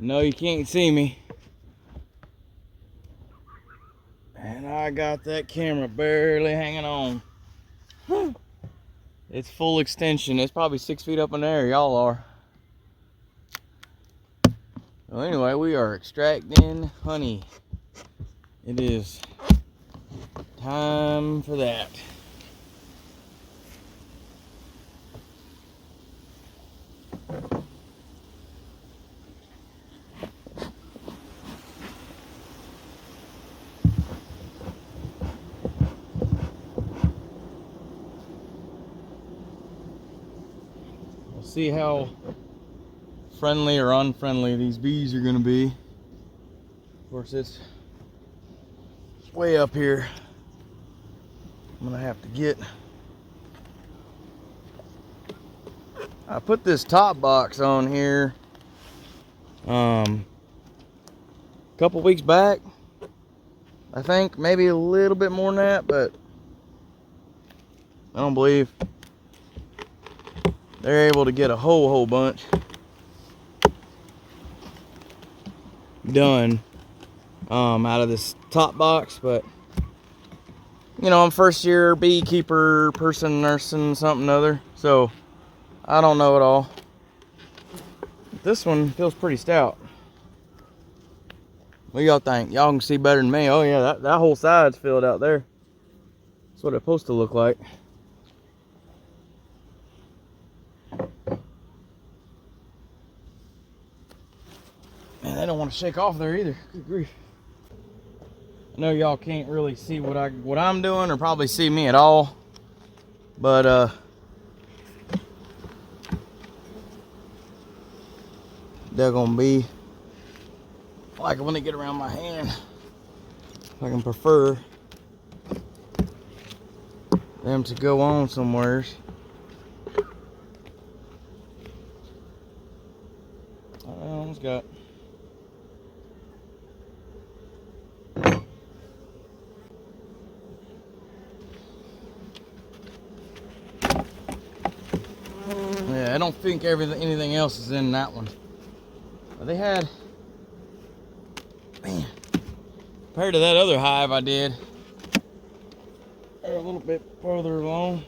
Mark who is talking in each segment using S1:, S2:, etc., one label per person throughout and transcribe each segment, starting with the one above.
S1: No, you can't see me. And I got that camera barely hanging on. It's full extension. It's probably 6 feet up in the air. Y'all are. Well, anyway, we are extracting honey. It is time for that. We'll see how friendly or unfriendly these bees are gonna be. Of course, it's way up here. I'm gonna have to get. I put this top box on here a couple weeks back. I think maybe a little bit more than that, but I don't believe they're able to get a whole bunch done out of this top box. But you know, I'm first year beekeeper, person, nursing, something other, so I don't know it all. This one feels pretty stout. What do y'all think? Y'all can see better than me. Oh yeah, that whole side's filled out there. That's what it's supposed to look like. Man, they don't want to shake off there either. Good grief. I know y'all can't really see what I'm doing, or probably see me at all. But they're gonna be like when they get around my hand. I can prefer them to go on somewheres. I almost got. Yeah, I don't think anything else is in that one. But they had, man, compared to that other hive I did, they're a little bit further along.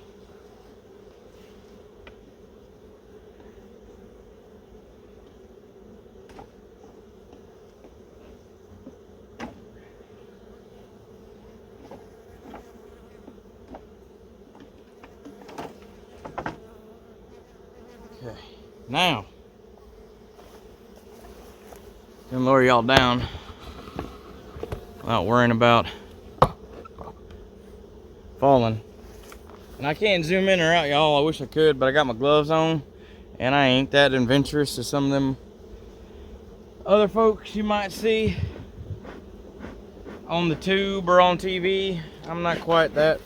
S1: Okay, now, gonna lower y'all down without worrying about falling. And I can't zoom in or out, y'all. I wish I could, but I got my gloves on, and I ain't that adventurous as some of them other folks you might see on the tube or on TV. I'm not quite that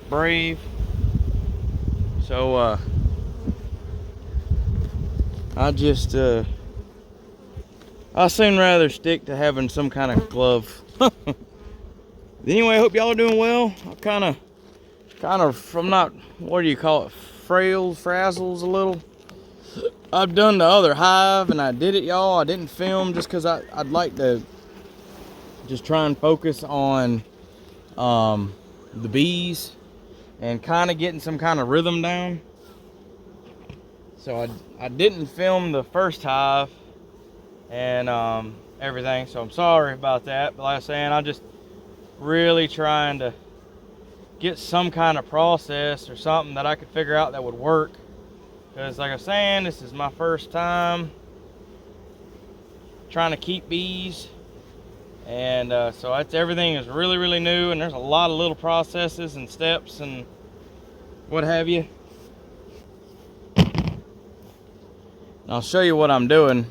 S1: brave. So, I soon rather stick to having some kind of glove. Anyway, I hope y'all are doing well. I'm kind of, I'm not, what do you call it, frazzles a little. I've done the other hive, and I did it, y'all. I didn't film just because I'd like to just try and focus on the bees and kind of getting some kind of rhythm down. So I didn't film the first hive and everything, so I'm sorry about that. But like I was saying, I'm just really trying to get some kind of process or something that I could figure out that would work. Because like I was saying, this is my first time trying to keep bees. And so everything is really new, and there's a lot of little processes and steps and what have you. And I'll show you what I'm doing.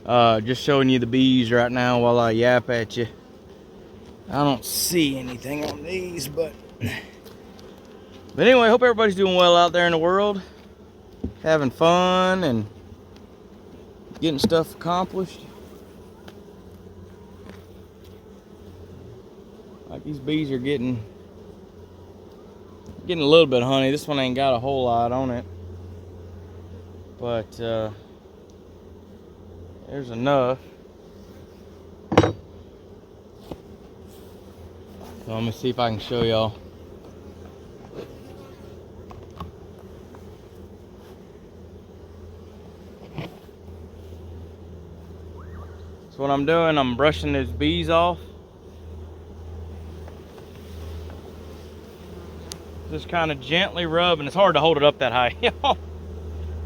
S1: Just showing you the bees right now while I yap at you. I don't see anything on these, but anyway, hope everybody's doing well out there in the world, having fun and getting stuff accomplished. Like these bees are getting a little bit of honey. This one ain't got a whole lot on it, but There's enough. So let me see if I can show y'all. So what I'm doing, I'm brushing those bees off. Just kind of gently rubbing. It's hard to hold it up that high.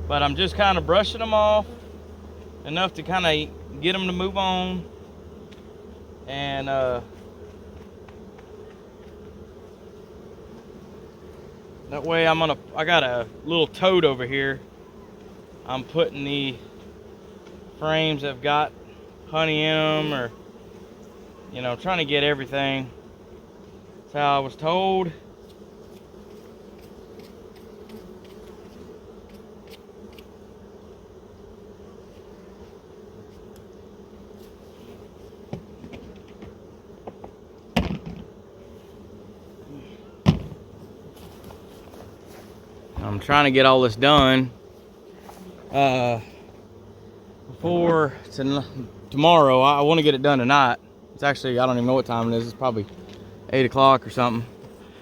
S1: But I'm just kind of brushing them off enough to kind of get them to move on. And that way I got a little toad over here. I'm putting the frames that have got honey in them, or, you know, trying to get everything. That's how I was told. I'm trying to get all this done before tomorrow. I want to get it done tonight. It's actually, I don't even know what time it is. It's probably 8 o'clock or something.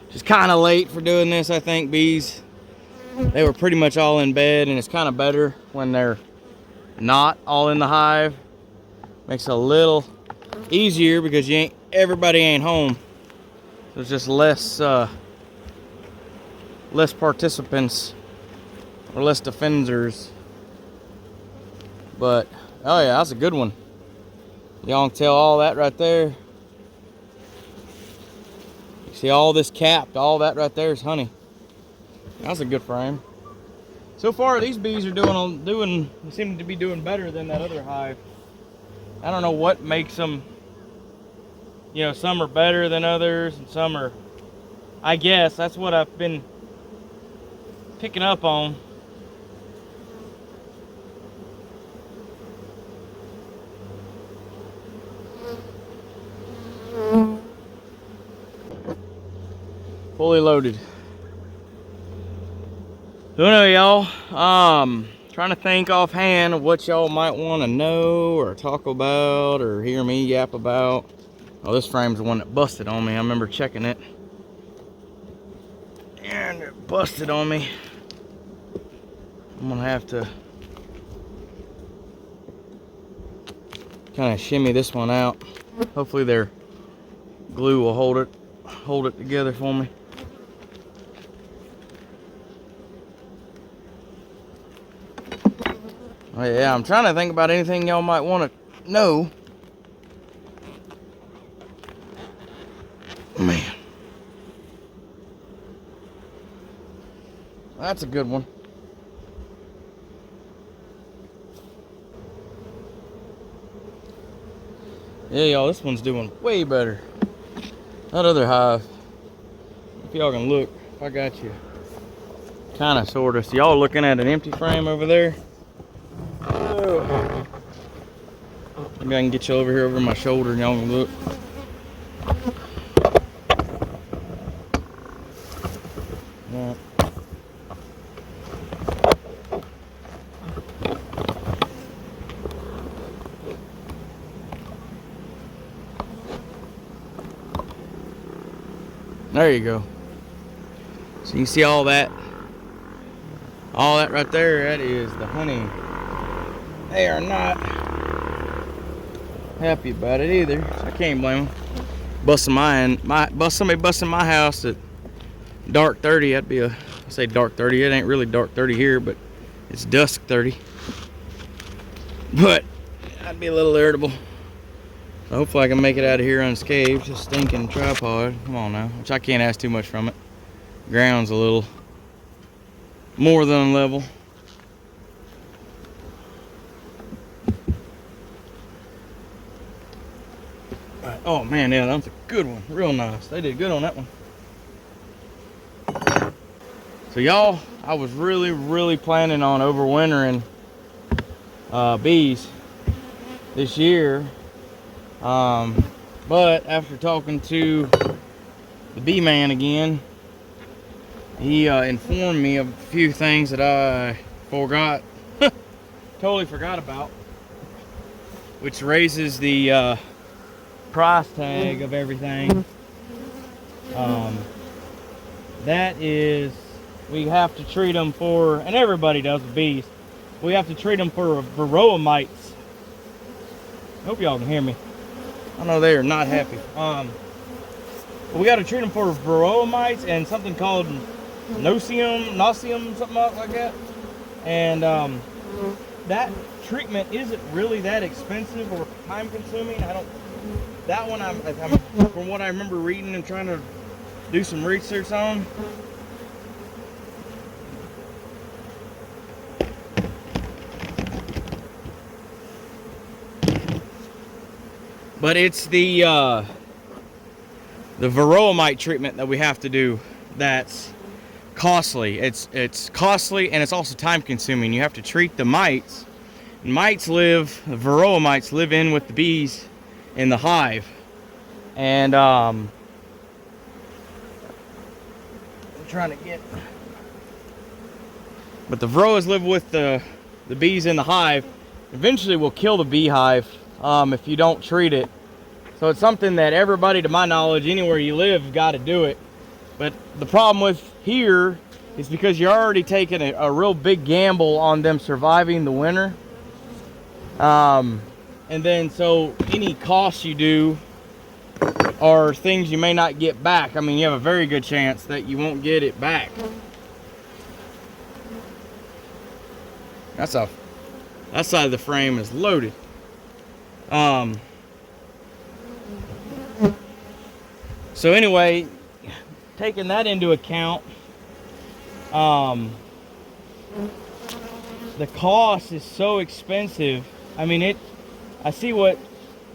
S1: Just kind of late for doing this, I think. Bees, they were pretty much all in bed, and it's kind of better when they're not all in the hive. Makes it a little easier because everybody ain't home. There's just less participants or less defenders. But oh yeah, that's a good one. Y'all can tell all that right there. You see all this capped, all that right there is honey. That's a good frame. So far these bees are seem to be doing better than that other hive. I don't know what makes them, you know, some are better than others and some are, I guess that's what I've been picking up on. Fully loaded. So anyway, y'all, trying to think offhand of what y'all might want to know or talk about or hear me yap about. Oh, this frame's the one that busted on me. I remember checking it, and it busted on me. I'm gonna have to kind of shimmy this one out. Hopefully their glue will hold it together for me. Oh yeah, I'm trying to think about anything y'all might want to know. Man, that's a good one. Yeah, y'all, this one's doing way better. That other hive, if y'all can look, if I got you, kind of, sort of. So y'all looking at an empty frame over there. Oh. Maybe I can get you over here over my shoulder and y'all can look. Yeah. There you go. So you can see all that right there. That is the honey. They are not happy about it either. I can't blame them. Somebody busting my house at dark 30. That'd be I say dark 30. It ain't really dark 30 here, but it's dusk 30. But I'd be a little irritable. So hopefully I can make it out of here unscathed. Just stinking tripod. Come on now. Which I can't ask too much from it. Ground's a little more than level. Right. Oh man, yeah, that's a good one. Real nice. They did good on that one. So y'all, I was really planning on overwintering bees this year. But after talking to the bee man again, he informed me of a few things that I totally forgot about. which raises the price tag of everything. That is, we have to treat them for, and everybody does with bees, we have to treat them for varroa mites. I hope y'all can hear me. I know they are not happy. We got to treat them for varroa mites and something called nocium, something like that. And that treatment isn't really that expensive or time consuming. That one I'm from what I remember reading and trying to do some research on. But it's the varroa mite treatment that we have to do that's costly. It's costly, and it's also time consuming. You have to treat the mites. And the varroa mites live in with the bees in the hive. And I'm trying to get, but the varroas live with the bees in the hive. Eventually will kill the beehive if you don't treat it. So it's something that everybody, to my knowledge, anywhere you live, got to do it. But the problem with here is because you're already taking a real big gamble on them surviving the winter. And then so any costs you do are things you may not get back. I mean, you have a very good chance that you won't get it back. That side of the frame is loaded. So anyway, taking that into account, the cost is so expensive. I mean, I see what,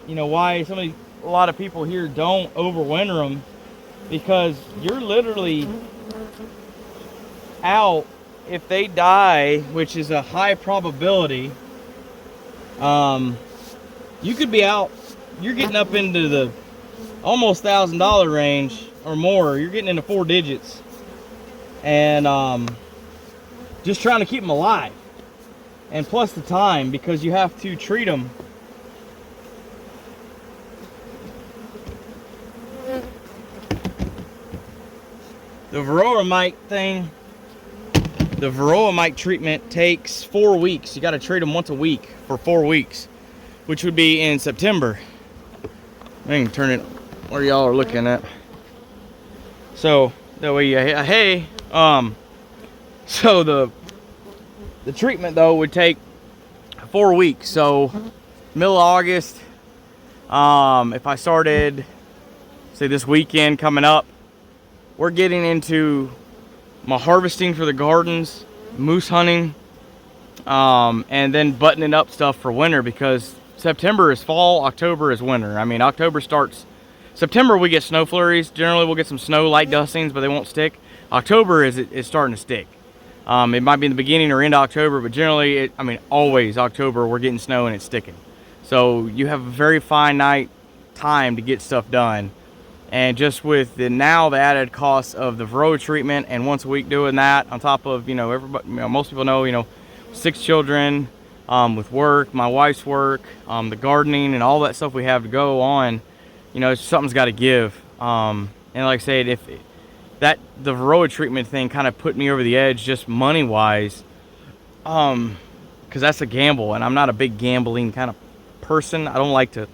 S1: why a lot of people here don't overwinter them, because you're literally out if they die, which is a high probability. You could be out, you're getting up into the almost $1,000 range or more. You're getting into 4 digits, and just trying to keep them alive, and plus the time, because you have to treat them. The varroa mite thing, the varroa mite treatment takes 4 weeks. You got to treat them once a week for 4 weeks, which would be in September. I can turn it where y'all are looking at, so that way hey, so the treatment though would take 4 weeks. So middle of August, if I started, say this weekend coming up, we're getting into my harvesting for the gardens, moose hunting, and then buttoning up stuff for winter, because September is fall, October is winter. I mean, September we get snow flurries. Generally we'll get some snow, light dustings, but they won't stick. October is starting to stick. It might be in the beginning or end of October, but generally, always October we're getting snow and it's sticking. So you have a very finite time to get stuff done. And just with the added cost of the varroa treatment and once a week doing that, on top of, everybody, most people know, 6 children, with work, my wife's work, the gardening and all that stuff we have to go on, something's got to give. And like I said, the varroa treatment thing kind of put me over the edge, just money wise, because that's a gamble, and I'm not a big gambling kind of person. I don't like to,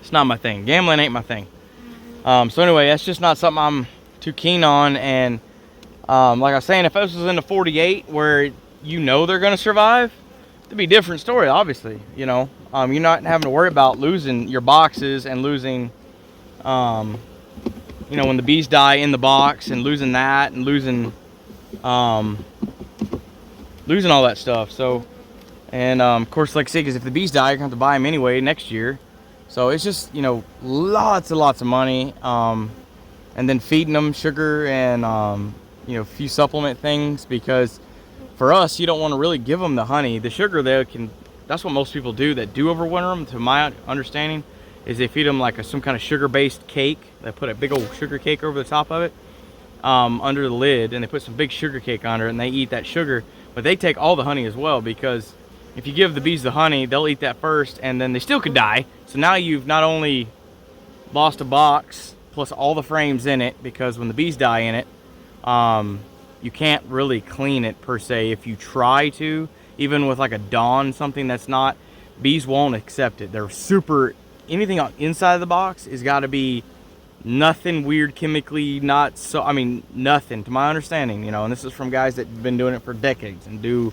S1: it's not my thing. Gambling ain't my thing. So anyway, that's just not something I'm too keen on. And like I was saying, if this was in the 48 where they're going to survive, it'd be a different story, obviously. You're not having to worry about losing your boxes and losing, when the bees die in the box, and losing that, and losing all that stuff. So, and of course, like I say, because if the bees die, you're going to have to buy them anyway next year. So it's just, lots and lots of money, and then feeding them sugar and, a few supplement things, because for us, you don't want to really give them the honey. The sugar, that's what most people do that do overwinter them, to my understanding, is they feed them like some kind of sugar-based cake. They put a big old sugar cake over the top of it, under the lid, and they put some big sugar cake on it, and they eat that sugar. But they take all the honey as well, because if you give the bees the honey, they'll eat that first, and then they still could die. So now you've not only lost a box plus all the frames in it, because when the bees die in it, you can't really clean it per se. If you try to, even with like a Dawn, something that's not, bees won't accept it. They're super, anything on inside of the box is got to be nothing weird chemically, not so, I mean, nothing to my understanding, you know, and this is from guys that have been doing it for decades and do,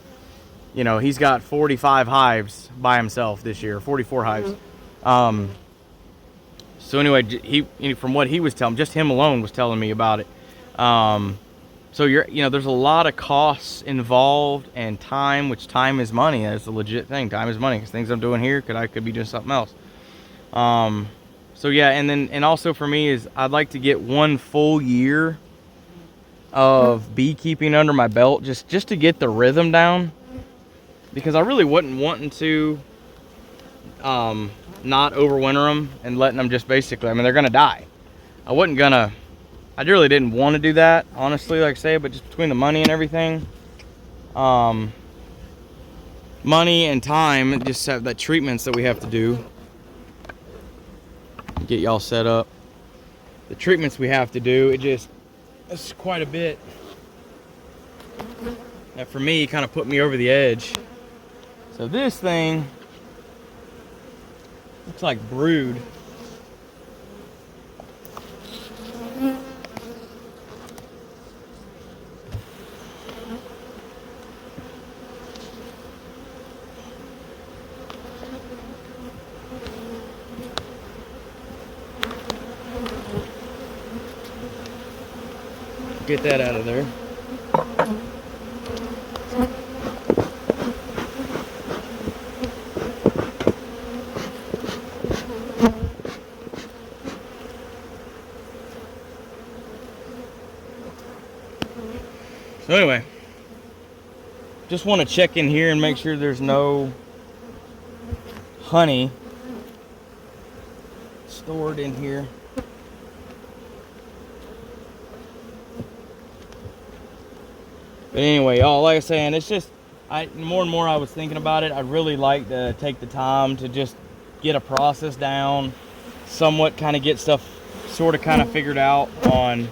S1: you know, he's got 45 hives by himself this year, 44 hives. So anyway, he, from what he was telling, just him alone was telling me about it. So you know, there's a lot of costs involved and time, which time is money. That's a legit thing. Time is money, because things I'm doing here I could be doing something else. So yeah, and also for me is I'd like to get 1 full year of beekeeping under my belt, just to get the rhythm down, because I really wasn't wanting to not overwinter them and letting them just basically, I mean, they're gonna die. I really didn't want to do that, honestly, like I say, but just between the money and everything, money and time, just have the treatments that we have to do, get y'all set up, the treatments we have to do, it's quite a bit. That for me kind of put me over the edge. So this thing looks like brood. Get that out of there. So anyway, just want to check in here and make sure there's no honey stored in here. But anyway, y'all, like I was saying, it's just, more and more I was thinking about it, I'd really like to take the time to just get a process down, somewhat kind of get stuff sort of kind of figured out on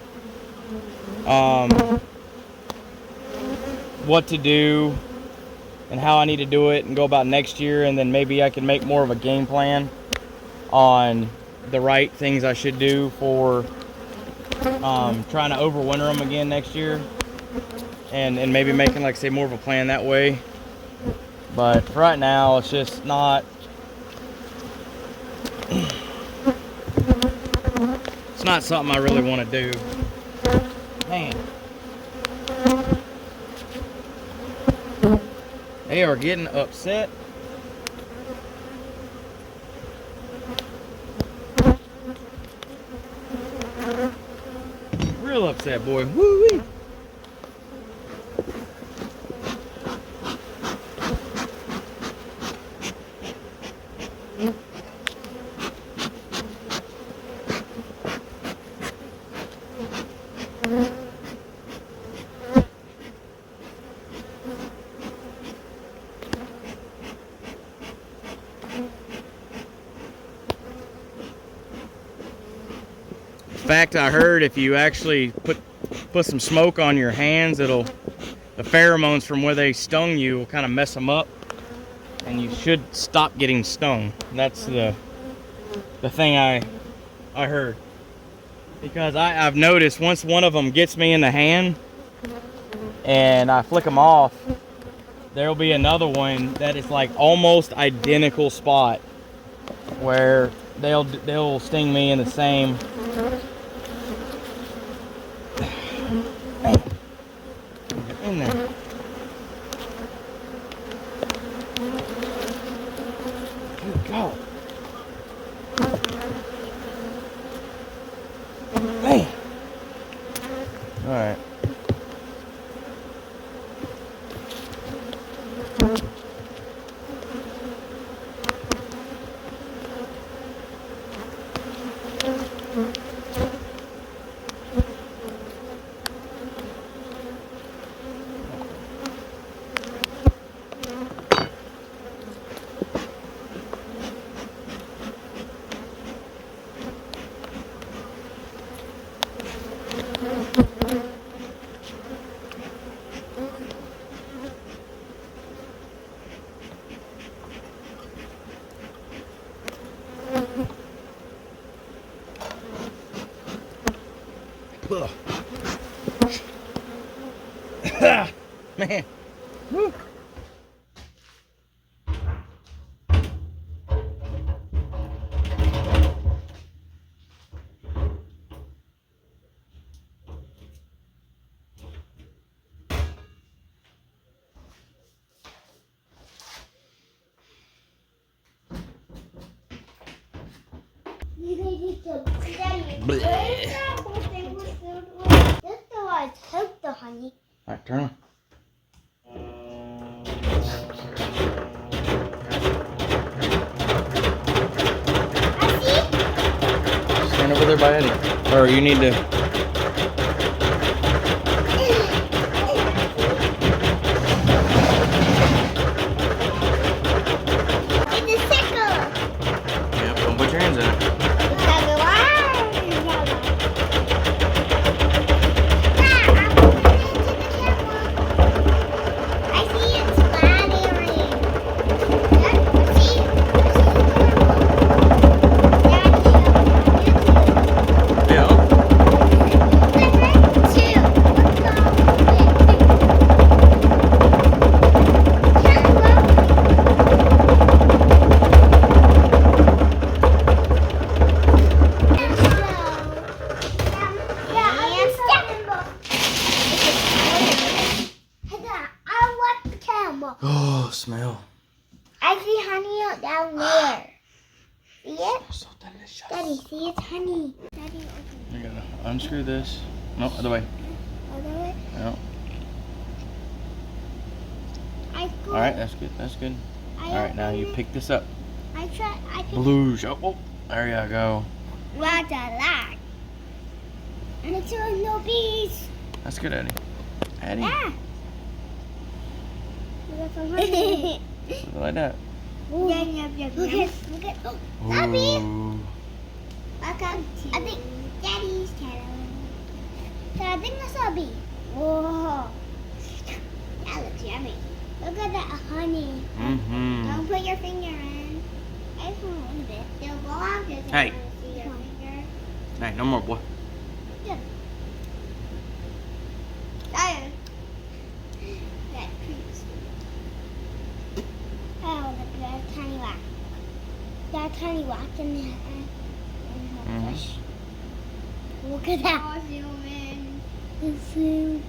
S1: what to do and how I need to do it and go about next year, and then maybe I can make more of a game plan on the right things I should do for trying to overwinter them again next year. And maybe making, like I say, more of a plan that way. But for right now, it's just not, it's not something I really want to do. Man, they are getting upset. Real upset, boy. Woo-wee. In fact, I heard if you actually put some smoke on your hands, the pheromones from where they stung you will kind of mess them up, and you should stop getting stung. That's the thing I heard, because I've noticed once one of them gets me in the hand and I flick them off, there'll be another one that is like almost identical spot where they'll sting me in the same. In there. Good God. Man. All right. Man. Woo.
S2: Honey.
S1: Alright, turn on. Stand over there by Eddie. Or you need to. Yep, don't put your hands in it. Oh, smell.
S2: I see honey down there. See it?
S1: So delicious.
S2: Daddy, see it's honey. Daddy, open.
S1: You gotta unscrew this. No, other way.
S2: Other way?
S1: No.
S2: All
S1: Alright, that's good. That's good. Alright, now you pick this up.
S2: I pick
S1: Blues. Oh, there you go.
S2: what the lag. And it's no bees.
S1: That's good, Eddie. Eddie.
S2: Ah. We got some honey.
S1: Like that.
S2: Look at. Oh, Abby.
S1: Ooh.
S2: Welcome to Daddy's channel. So I think that's a bee. Whoa. That looks yummy. Look at that honey.
S1: Mm-hmm.
S2: Don't put your finger in. I just want a little bit. They'll go out because they
S1: Hey.
S2: want to see your finger.
S1: Hey, no more, boy.
S2: Tired. That creeps. Oh, look at that tiny rock. That tiny rock in there. Look at that. Oh, zoom in. Zoom.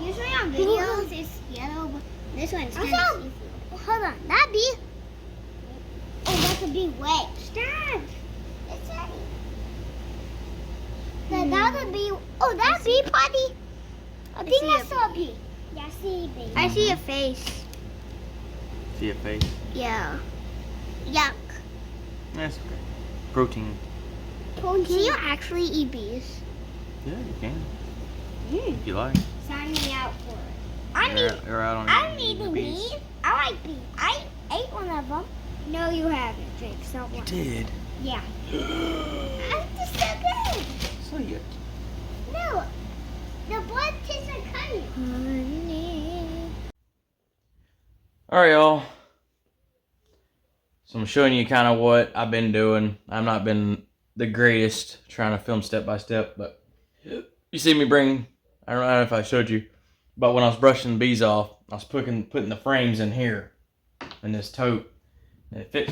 S2: Usually on videos it's yellow, but this one's kind of see-through. Hold on, that bee. Oh, that's a bee. Wait, stop. It's ready. That bee. Oh, that bee potty. I think I saw a bee. Yeah, I see a bee. I see a face.
S1: See a face?
S2: Yeah. Yuck.
S1: That's okay. Protein.
S2: Can you actually eat bees?
S1: Yeah, you can. If you like.
S2: Sign me out for it.
S1: You're out on
S2: I'm
S1: eating
S2: eating bees. I like bees. I ate one of them. No, you haven't, Jake. Not one.
S1: Did.
S2: Yeah. I'm just so good.
S1: So you.
S2: No. The blood tastes like honey. Honey.
S1: Alright, y'all. So I'm showing you kind of what I've been doing. I've not been the greatest trying to film step by step, but you see me bring, I don't know if I showed you, but when I was brushing the bees off, I was putting the frames in here, in this tote. And it fit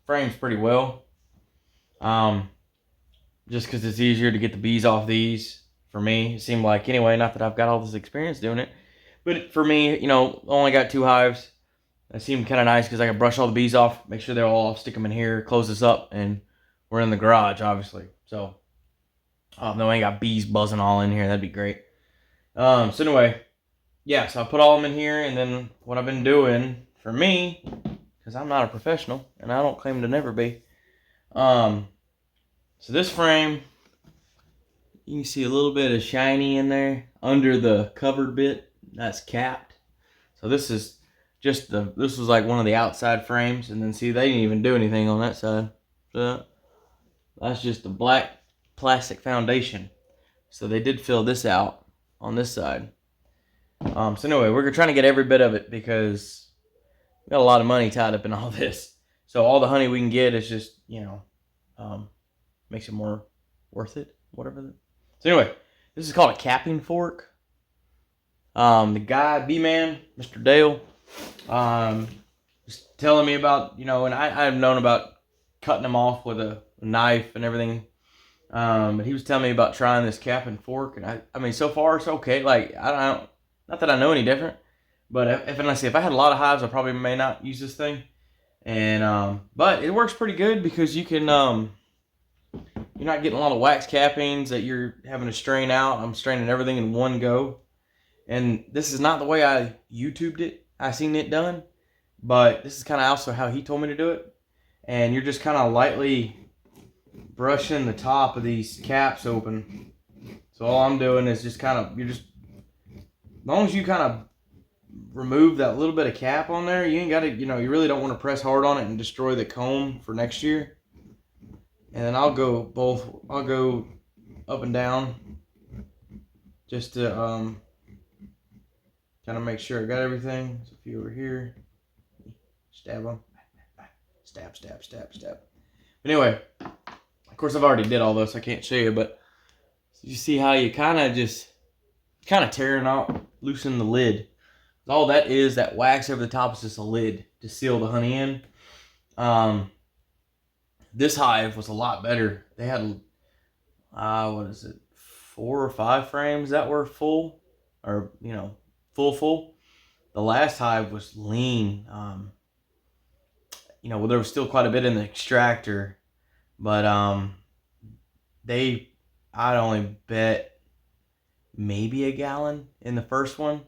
S1: frames pretty well. Just because it's easier to get the bees off these, for me, it seemed like, anyway, not that I've got all this experience doing it, but for me, you know, only got 2 hives. It seemed kind of nice because I could brush all the bees off, make sure they're all off, stick them in here, close this up, and we're in the garage, obviously. So, no, I ain't got bees buzzing all in here. That'd be great. So anyway, yeah, so I put all of them in here, and then what I've been doing, for me, because I'm not a professional, and I don't claim to never be, so this frame, you can see a little bit of shiny in there, under the covered bit, that's capped. So this is just this was like one of the outside frames, and then see, they didn't even do anything on that side. So that's just the black plastic foundation. So they did fill this out on this side. So anyway, we're trying to get every bit of it because we got a lot of money tied up in all this. So all the honey we can get is just, you know, makes it more worth it, whatever. So anyway, this is called a capping fork. The guy, B-Man, Mr. Dale, was telling me about, you know, and I've known about cutting them off with a knife and everything. But he was telling me about trying this capping fork, and I mean, so far it's okay. Like, I don't, not that I know any different, but if I had a lot of hives, I probably may not use this thing. And but it works pretty good because you can you're not getting a lot of wax cappings that you're having to strain out. I'm straining everything in one go. And this is not the way I YouTubed it. I seen it done. But this is kind of also how he told me to do it. And you're just kind of lightly brushing the top of these caps open. So all I'm doing is just kind of, as long as you kind of remove that little bit of cap on there, you ain't got to, you know, you really don't want to press hard on it and destroy the comb for next year. And then I'll go up and down just to kind of make sure I got everything. So a few over here, stab them, stab. But anyway, of course I've already did all this. I can't show you, but you see how you kind of tearing out, loosen the lid. All that is, that wax over the top is just a lid to seal the honey in. This hive was a lot better. They had, 4 or 5 frames that were full, or, you know, full. The last hive was lean. You know, well, there was still quite a bit in the extractor, but I'd only bet maybe a gallon in the first one.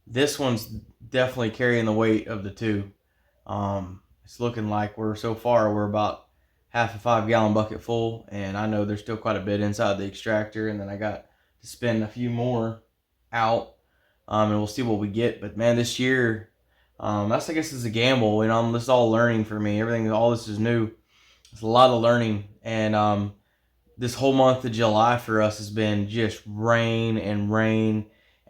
S1: This one's definitely carrying the weight of the two. It's looking like we're about half a 5-gallon bucket full, and I know there's still quite a bit inside the extractor, and then I got to spin a few more out, and we'll see what we get. But man, this year, I guess is a gamble. You know, this is all learning for me. All this is new. It's a lot of learning, and this whole month of July for us has been just rain.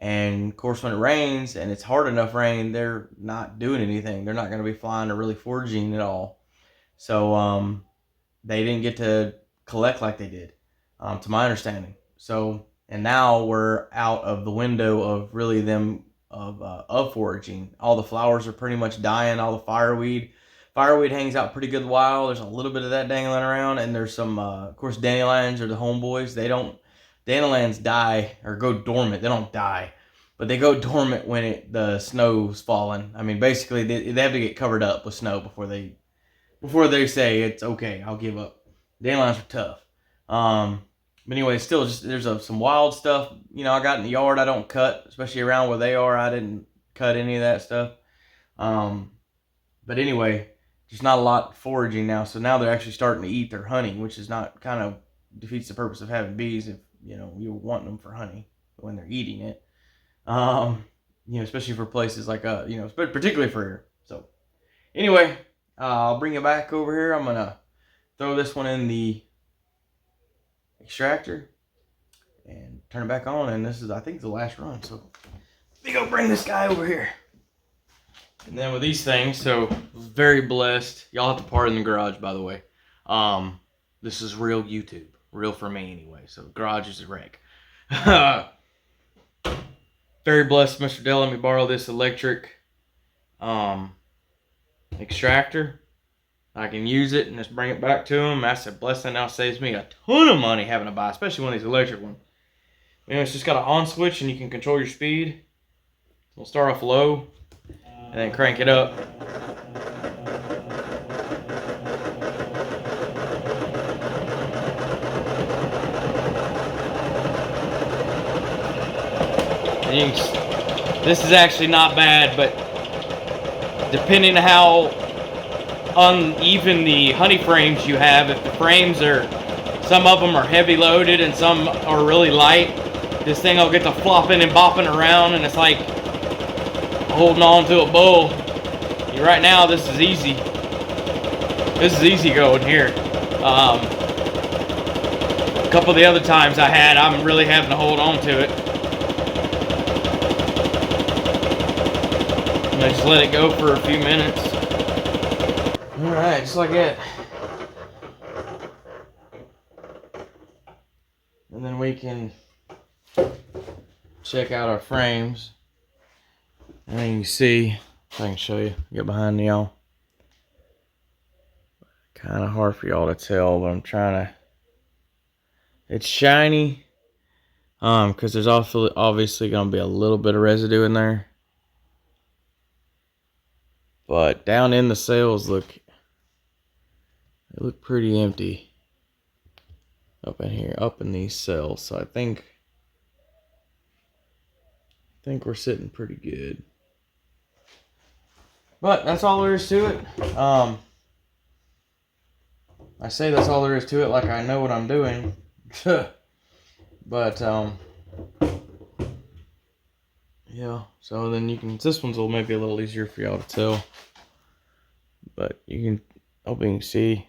S1: And of course, when it rains and it's hard enough rain, they're not doing anything. They're not going to be flying or really foraging at all. So they didn't get to collect like they did, to my understanding. So, and now we're out of the window of really them of foraging. All the flowers are pretty much dying. All the fireweed hangs out pretty good while. There's a little bit of that dangling around, and there's some, of course, dandelions are the homeboys. Dandelions die or go dormant. They don't die, but they go dormant when the snow's falling. I mean, basically, they have to get covered up with snow before they say it's okay, I'll give up. Dandelions are tough. But anyway, still, just there's some wild stuff, you know, I got in the yard I don't cut, especially around where they are. I didn't cut any of that stuff. But anyway, just not a lot foraging now. So now they're actually starting to eat their honey, which is not, kind of defeats the purpose of having bees if, you know, you want them for honey when they're eating it. You know, especially for places like, you know, particularly for here. So anyway, I'll bring it back over here. I'm going to throw this one in the extractor and turn it back on. And this is, I think, the last run. So let me go bring this guy over here. And then with these things, so very blessed. Y'all have to pardon the garage, by the way. This is real YouTube. Real for me anyway. So the garage is a wreck. Very blessed. Mr. Dell let me borrow this electric extractor. I can use it and just bring it back to him. That's a blessing. Now saves me a ton of money having to buy, especially one of these electric ones. You know, it's just got an on switch and you can control your speed. We'll start off low and then crank it up. And this is actually not bad, but depending on how uneven the honey frames you have, if the frames are, some of them are heavy loaded and some are really light, this thing will get to flopping and bopping around, and it's like holding on to a bull. Right now, this is easy. This is easy going here. A couple of the other times I had, I'm really having to hold on to it. I'm gonna just let it go for a few minutes. Alright, just like that. And then we can check out our frames. And then you can see, if I can show you, get behind y'all. Kind of hard for y'all to tell, but I'm trying to. It's shiny, because there's also obviously going to be a little bit of residue in there. But down in the cells, they look pretty empty up in here, up in these cells. So I think we're sitting pretty good. But that's all there is to it. I say that's all there is to it, like I know what I'm doing. But yeah. So then you can. This one's maybe a little easier for y'all to tell. But you can. Hope you can see.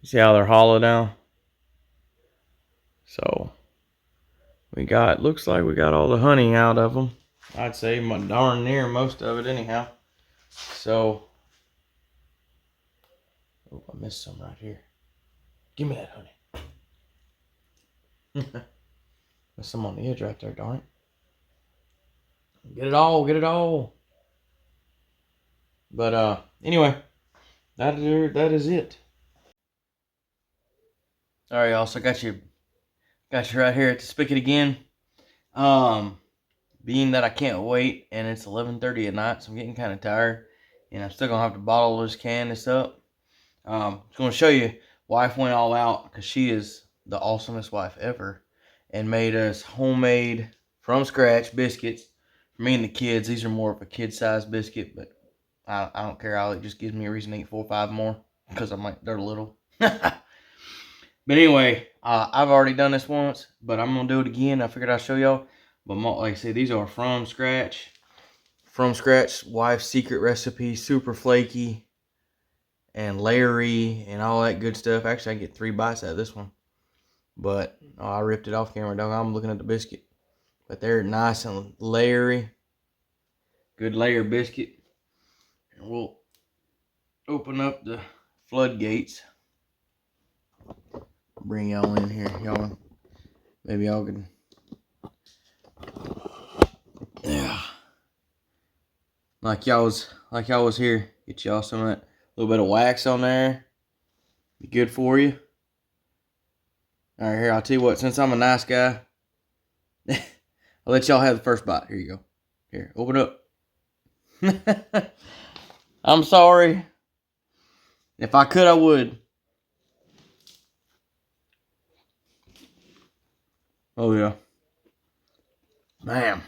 S1: See how they're hollow now. So looks like we got all the honey out of them. I'd say darn near most of it anyhow. So, oh, I missed some right here. Give me that honey. There's some on the edge right there, darn it. Get it all, get it all. But anyway, that is it. All right, y'all. So got you right here at the spigot again. Being that I can't wait, and it's 11:30 at night, so I'm getting kind of tired, and I'm still gonna have to bottle this up. I'm gonna show you. Wife went all out because she is the awesomest wife ever, and made us homemade from scratch biscuits for me and the kids. These are more of a kid-sized biscuit, but I don't care. It just gives me a reason to eat 4 or 5 more because I'm like they're little. But anyway, I've already done this once, but I'm gonna do it again. I figured I'd show y'all. But like I said, these are from scratch. From scratch, wife's secret recipe, super flaky and layery and all that good stuff. Actually, I get 3 bites out of this one. But I ripped it off camera, dog. I'm looking at the biscuit. But they're nice and layery. Good layer biscuit. And we'll open up the floodgates. Bring y'all in here. Y'all, maybe y'all can. Yeah. Like y'all was here. Get y'all some of that little bit of wax on there. Be good for you. Alright, here, I'll tell you what, since I'm a nice guy, I'll let y'all have the first bite. Here you go. Here, open up. I'm sorry. If I could, I would. Oh yeah. Man.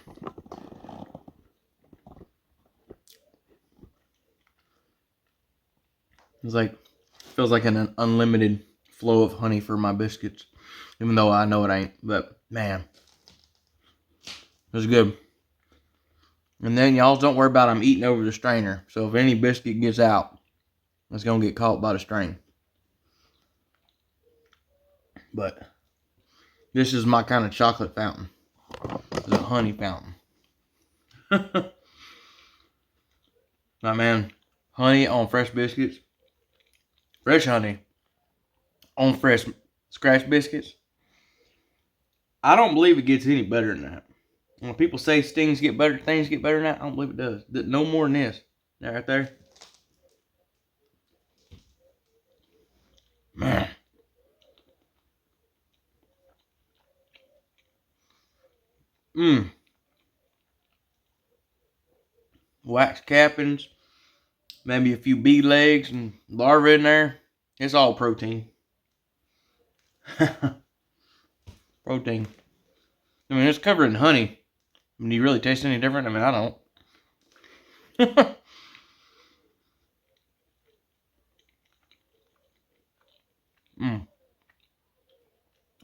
S1: Feels like an unlimited flow of honey for my biscuits. Even though I know it ain't. But, man. It's good. And then y'all don't worry about them eating over the strainer. So if any biscuit gets out, it's going to get caught by the strain. But this is my kind of chocolate fountain. It's a honey fountain. Now, man, honey on fresh biscuits. Fresh honey on fresh scratch biscuits. I don't believe it gets any better than that. When people say things get better than that, I don't believe it does. No more than this. That right there. Man. Wax cappings. Maybe a few bee legs and larvae in there. It's all protein. Protein. I mean, it's covered in honey. I mean, do you really taste any different? I mean, I don't.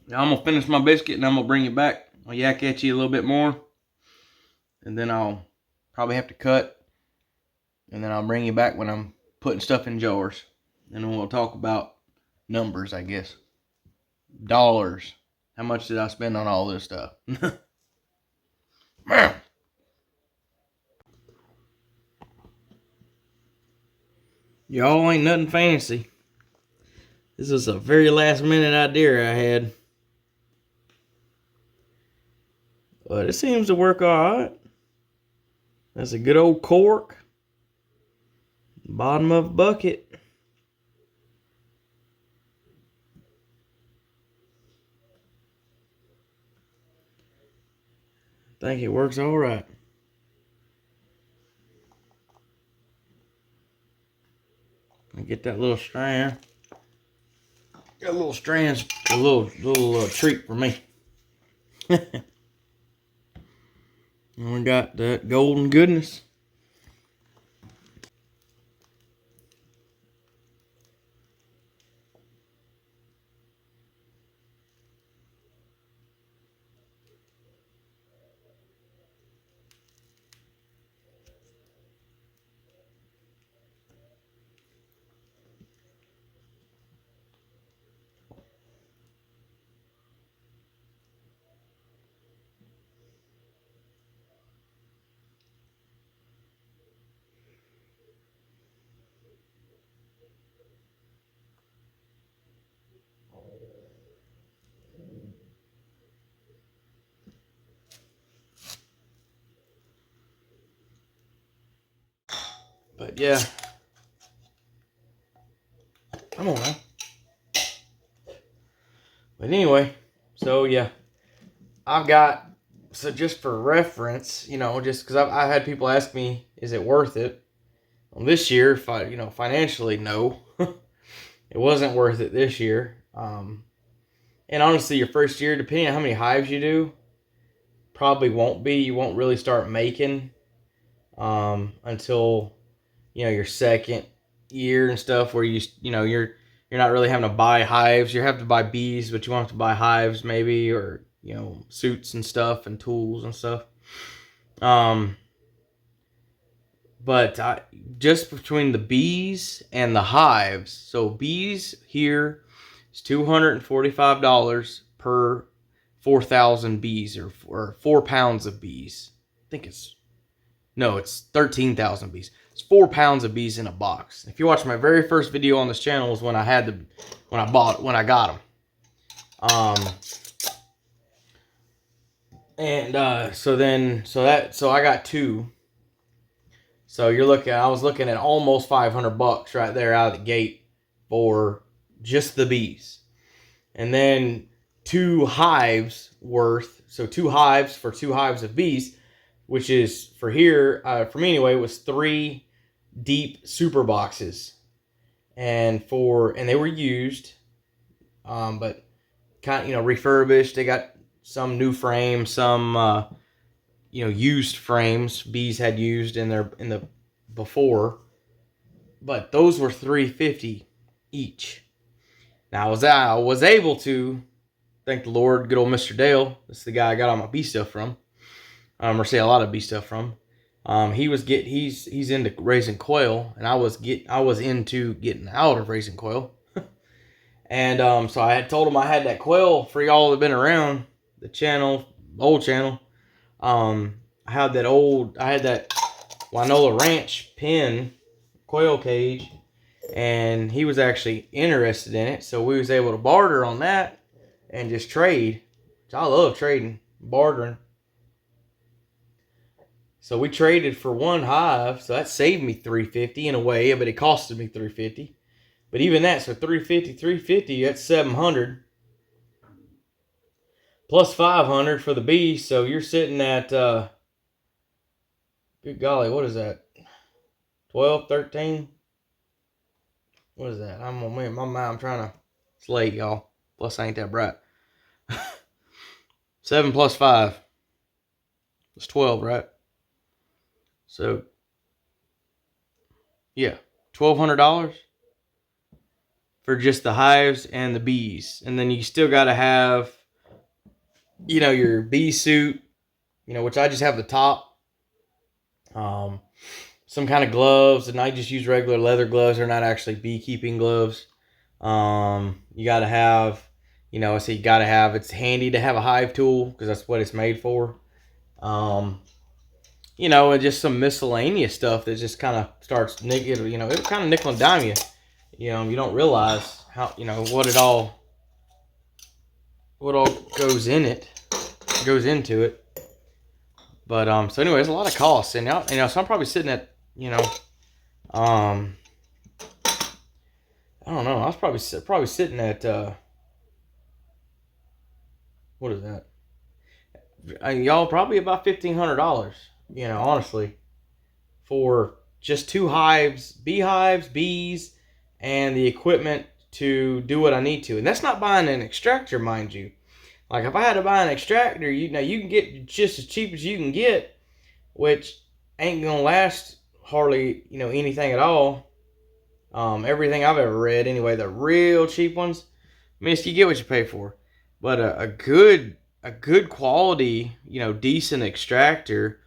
S1: Now I'm going to finish my biscuit and I'm going to bring it back. I'll yak at you a little bit more. And then I'll probably have to cut. And then I'll bring you back when I'm putting stuff in jars. And then we'll talk about numbers, I guess. Dollars. How much did I spend on all this stuff? Man. Y'all ain't nothing fancy. This is a very last minute idea I had. But it seems to work all right. That's a good old cork. Bottom of a bucket. I think it works all right. I get that little strand. Got a little strand's a little treat for me. And we got that golden goodness. But yeah. Come on now. But anyway, so yeah. So just for reference, you know, just because I've had people ask me, is it worth it? Well, this year, financially, no. It wasn't worth it this year. And honestly, your first year, depending on how many hives you do, probably won't be. You won't really start making until, you know, your second year and stuff, where you're not really having to buy hives. You have to buy bees, but you won't have to buy hives maybe, or, you know, suits and stuff and tools and stuff. But just between the bees and the hives, so bees here is $245 per 4,000 bees, or 4 pounds of bees. I think it's 13,000 bees. It's 4 pounds of bees in a box. If you watch my very first video on this channel, is when I got them. So I got 2. So I was looking at almost $500 right there out of the gate for just the bees. And then 2 hives worth, so 2 hives for 2 hives of bees, which is for here, for me anyway, was 3 deep super boxes. And they were used, but kind of, you know, refurbished. They got some new frames, some used frames bees had used in the before, but those were $350 each. Now I was able to, thank the Lord, good old Mr. Dale. This is the guy I got all my bee stuff from. Or say a lot of bee stuff from. He's into raising quail, and I was into getting out of raising quail. And so I had told him I had that quail for y'all that have been around the old channel. I had that Wynola Ranch pen quail cage, and he was actually interested in it, so we was able to barter on that and just trade. Which I love trading, bartering. So we traded for 1 hive, so that saved me $350 in a way, but it costed me $350. But even that, so $350, that's $700. Plus $500 for the bees, so you're sitting at, good golly, what is that? 12, 13? What is that? I'm trying to, it's late, y'all. Plus, I ain't that bright. 7 plus 5. It's 12, right? So, yeah, $1,200 for just the hives and the bees. And then you still got to have, you know, your bee suit, you know, which I just have the top. Some kind of gloves, and I just use regular leather gloves. They're not actually beekeeping gloves. You got to have, you know, so you got to have, it's handy to have a hive tool because that's what it's made for. You know, and just some miscellaneous stuff that just kind of starts, you know, it kind of nickel and dime you. You know, you don't realize how, you know, what all goes into it. But so anyway, it's a lot of costs, and so I'm probably sitting at, I don't know. I was probably sitting at what is that? Y'all, probably about $1,500. Honestly, for just 2 hives, beehives, bees, and the equipment to do what I need to. And that's not buying an extractor, mind you. Like, if I had to buy an extractor, you can get just as cheap as you can get, which ain't gonna last hardly, anything at all. Everything I've ever read, anyway, the real cheap ones, I mean, you get what you pay for. But a good quality, decent extractor,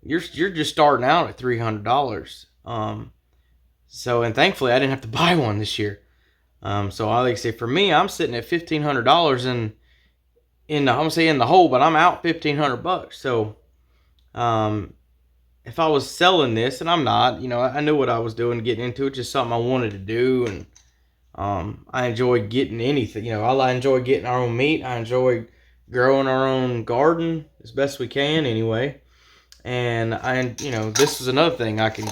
S1: you're just starting out at $300. So, and thankfully I didn't have to buy one this year. So I like to say, for me, I'm sitting at $1,500 I'm gonna say in the hole, but I'm out $1,500. So, if I was selling this, and I'm not, I knew what I was doing, getting into it, just something I wanted to do, and I enjoy getting anything. I enjoy getting our own meat. I enjoy growing our own garden as best we can, anyway. And this is another thing I can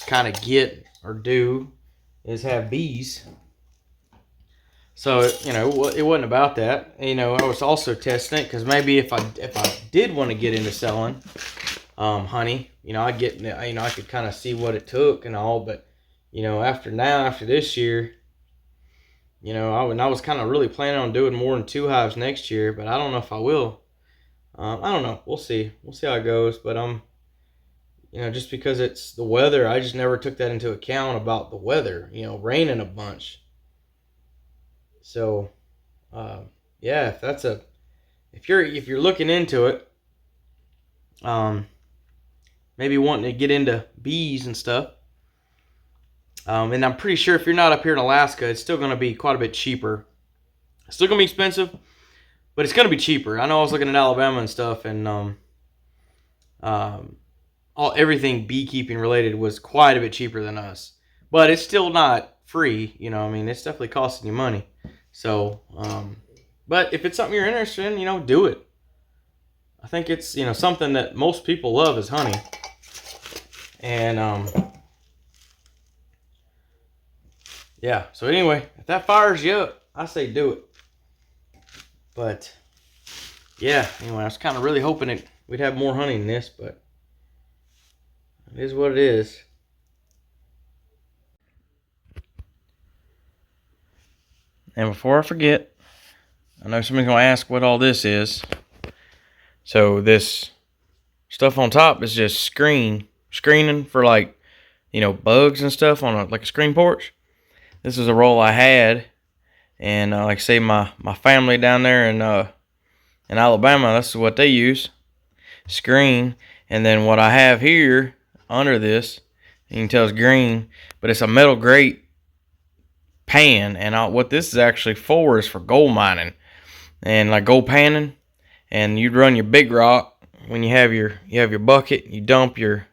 S1: kind of get or do, is have bees. So, it wasn't about that. I was also testing it because maybe if I did want to get into selling honey, I could kind of see what it took and all. But, after this year, I was kind of really planning on doing more than 2 hives next year, but I don't know if I will. I don't know. We'll see. We'll see how it goes. But just because it's the weather, I just never took that into account about the weather. Raining a bunch. So, yeah, if you're looking into it, maybe wanting to get into bees and stuff, and I'm pretty sure if you're not up here in Alaska, it's still going to be quite a bit cheaper. It's still going to be expensive, but it's going to be cheaper. I know I was looking at Alabama and stuff, and everything beekeeping related was quite a bit cheaper than us, but it's still not free. It's definitely costing you money. So, but if it's something you're interested in, do it. I think it's, something that most people love is honey. And, yeah. So anyway, if that fires you up, I say do it. But, yeah, anyway, I was kind of really hoping we'd have more honey than this, but it is what it is. And before I forget, I know somebody's going to ask what all this is. So this stuff on top is just screening for, like, bugs and stuff on like a screen porch. This is a roll I had, and like I say, my family down there in Alabama, this is what they use, screen. And then what I have here under this, you can tell it's green, but it's a metal grate pan, and what this is actually for is for gold mining and like gold panning. And you'd run your big rock when you have your bucket. You dump your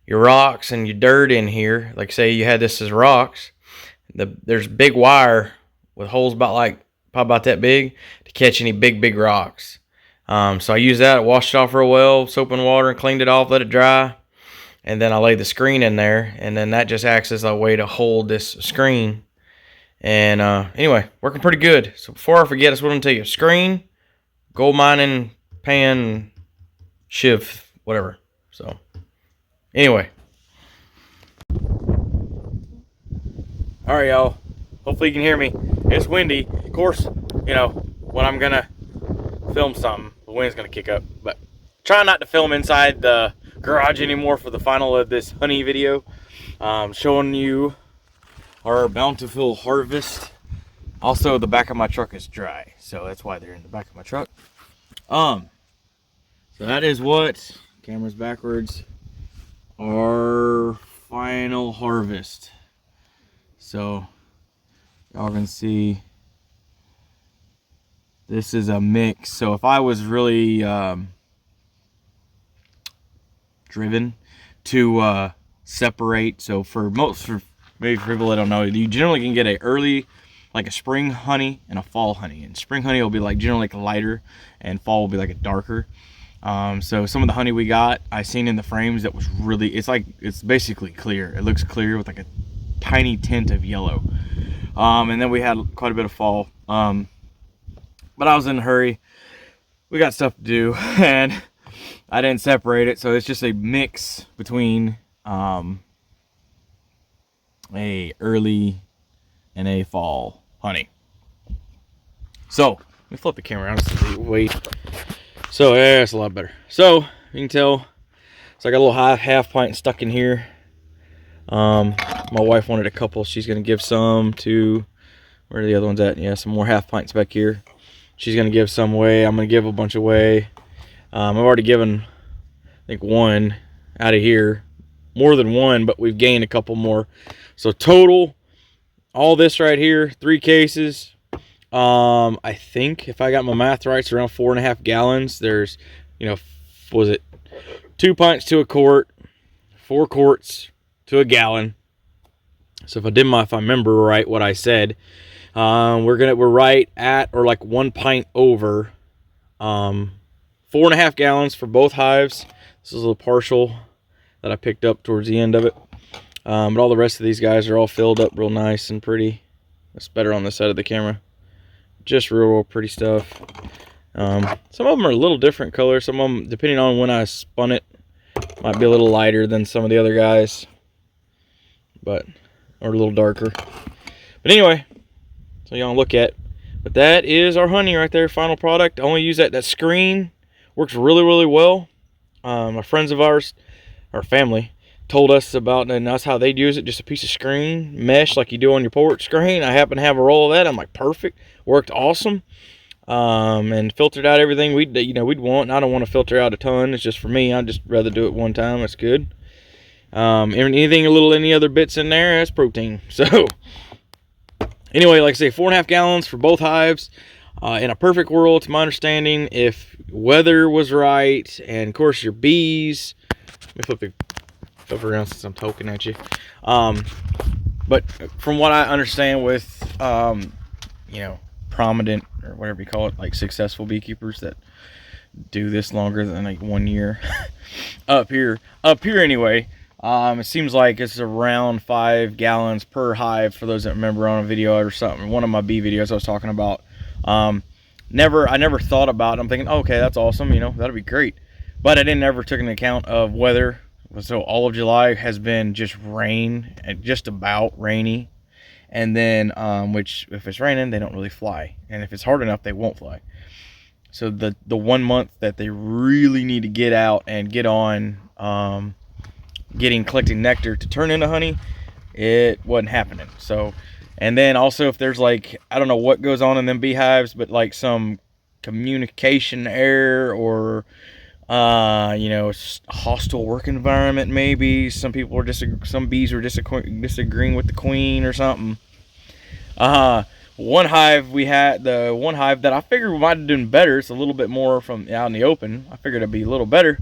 S1: rocks and your dirt in here. Like, say you had this as rocks, there's big wire with holes probably about that big to catch any big rocks. So I used that, washed it off real well, soap and water, and cleaned it off, let it dry, and then I laid the screen in there, and then that just acts as a way to hold this screen. And anyway, working pretty good. So before I forget, that's what I'm going to tell you. Screen, gold mining, pan, shiv, whatever. So anyway. Alright, y'all. Hopefully you can hear me. It's windy. Of course, when I'm going to film something, the wind's going to kick up. But try not to film inside the garage anymore for the final of this honey video. Showing you our bountiful harvest. Also, the back of my truck is dry, so that's why they're in the back of my truck. So that is what, camera's backwards, our final harvest. So y'all can see this is a mix. So if I was really driven to separate, so for maybe for people that don't know, you generally can get like a spring honey and a fall honey. And spring honey will be like generally like lighter, and fall will be like a darker. So some of the honey we got, I seen in the frames that was really, it's basically clear. It looks clear with like a tiny tint of yellow. And then we had quite a bit of fall. But I was in a hurry. We got stuff to do, and I didn't separate it. So it's just a mix between a early and a fall honey. So let me flip the camera around so you wait. So yeah, it's a lot better. So you can tell, so I got a little half pint stuck in here. My wife wanted a couple. She's gonna give some to, where are the other ones at? Yeah, some more half pints back here. She's gonna give some away. I'm gonna give a bunch away. I've already given, I think, one out of here, more than one, but we've gained a couple more. So total, all this right here, 3 cases. I think if I got my math right, it's around 4.5 gallons. There's, you know, was it 2 pints to a quart, 4 quarts to a gallon. So if I remember right what I said, we're right at, or like 1 pint over, 4.5 gallons for both hives. This is a little partial that I picked up towards the end of it. But all the rest of these guys are all filled up real nice and pretty. That's better on this side of the camera. Just real pretty stuff. Some of them are a little different color. Some of them, depending on when I spun it, might be a little lighter than some of the other guys, or a little darker. But anyway, so y'all look at. But that is our honey right there, final product. I only use that screen. Works really, really well. My friends of ours, our family, told us about, and that's how they'd use it, just a piece of screen mesh like you do on your porch screen. I happen to have a roll of that. I'm like, perfect, worked awesome. And filtered out everything we'd want. And I don't want to filter out a ton. It's just for me. I'd just rather do it one time. That's good. Any other bits in there, that's protein. So anyway, like I say, 4.5 gallons for both hives. In a perfect world, to my understanding, if weather was right, and of course your bees, let me flip the around since I'm talking at you. But from what I understand with, prominent, or whatever you call it, like successful beekeepers that do this longer than like 1 year, up here anyway, it seems like it's around 5 gallons per hive, for those that remember on a video or something, one of my bee videos I was talking about. I never thought about it. I'm thinking, okay, that's awesome, that'd be great. But I didn't ever took into account of weather. So all of July has been just rain, and just about rainy. And then, which if it's raining, they don't really fly. And if it's hard enough, they won't fly. So the 1 month that they really need to get out and get on collecting nectar to turn into honey, it wasn't happening. So, and then also if there's like, I don't know what goes on in them beehives, but like some communication error, or hostile work environment, maybe some people are some bees are disagreeing with the queen or something. One hive the one hive that I figured we might have done better. It's a little bit more from out in the open. I figured it'd be a little better.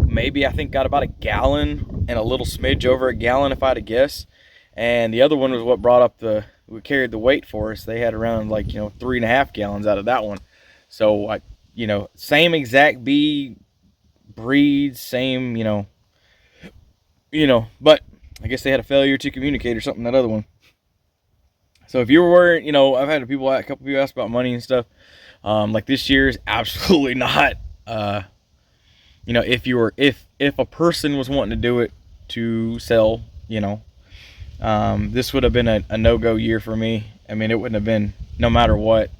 S1: Maybe I think got about a gallon and a little smidge over a gallon, if I had to guess. And the other one was what brought up we carried the weight for us. They had around 3.5 gallons out of that one. So same exact bee breeds, same, but I guess they had a failure to communicate or something, that other one. So if you were worried, I've had a couple people ask about money and stuff. Like this year is absolutely not, if a person was wanting to do it to sell, this would have been a no-go year for me. I mean, it wouldn't have been, no matter what.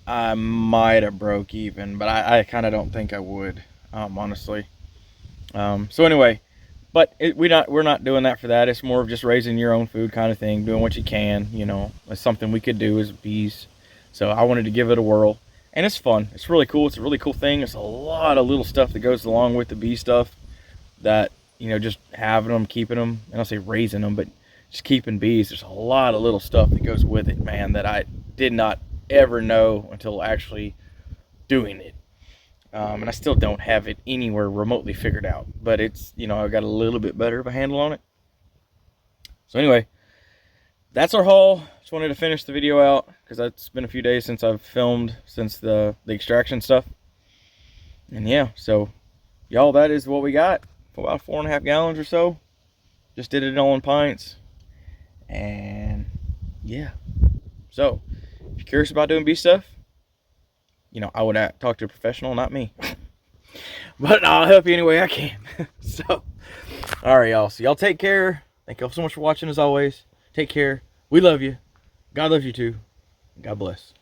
S1: I might have broke even, but I kind of don't think I would, honestly. So anyway, but we're not doing that for that. It's more of just raising your own food kind of thing, doing what you can. It's something we could do as bees. So I wanted to give it a whirl, and it's fun. It's really cool. It's a really cool thing. It's a lot of little stuff that goes along with the bee stuff. That just having them, keeping them, and I'll say raising them, but just keeping bees. There's a lot of little stuff that goes with it, man, that I did not ever know until actually doing it. And I still don't have it anywhere remotely figured out, but it's, I got a little bit better of a handle on it. So anyway, that's our haul. Just wanted to finish the video out because it's been a few days since I've filmed since the extraction stuff. And yeah, so y'all, that is what we got. About 4.5 gallons or so. Just did it all in pints. And yeah. So if you're curious about doing bee stuff, you know, I would talk to a professional, not me. But I'll help you any way I can. So, all right, y'all. So y'all take care. Thank y'all so much for watching as always. Take care. We love you. God loves you too. God bless.